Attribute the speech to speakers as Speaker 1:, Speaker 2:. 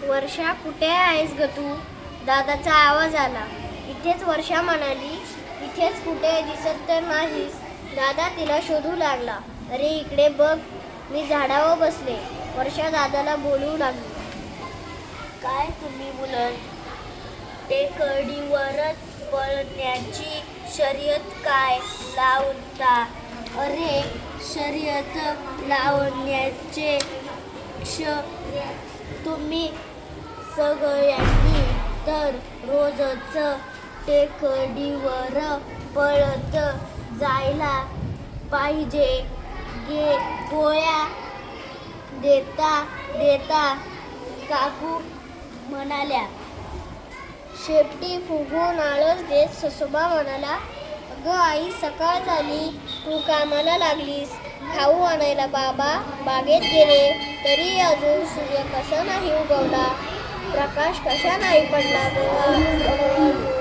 Speaker 1: वर्षा, कुठे आहेस ग तू? दादाचा आवाज आला. इथेच, वर्षा म्हणाली. इथेच, कुठे दिसत तर नाहीस. दादा तिला शोधू लागला. अरे इकडे बघ, मी झाडावर बसले. वर्षा दादाला बोलू लागली.
Speaker 2: काय तुम्ही मुलं टेकडीवरच पळण्याची शर्यत काय लावता? अरे शर्यत लावण्याचे तुम्ही सगळ्यांनी तर रोजच टेकडीवर पळत जायला पाहिजे. गोळ्या देता देता काकू म्हणाल्या.
Speaker 1: शेपटी फुगून आळस देत ससोबा म्हणाला, अगं आई, सकाळ झाली, तू कामाला लागलीस. खाऊ आणायला बाबा बागेत गेले, तरी अजून सूर्य कसा नाही उगवला, प्रकाश कसा नाही पडला ग.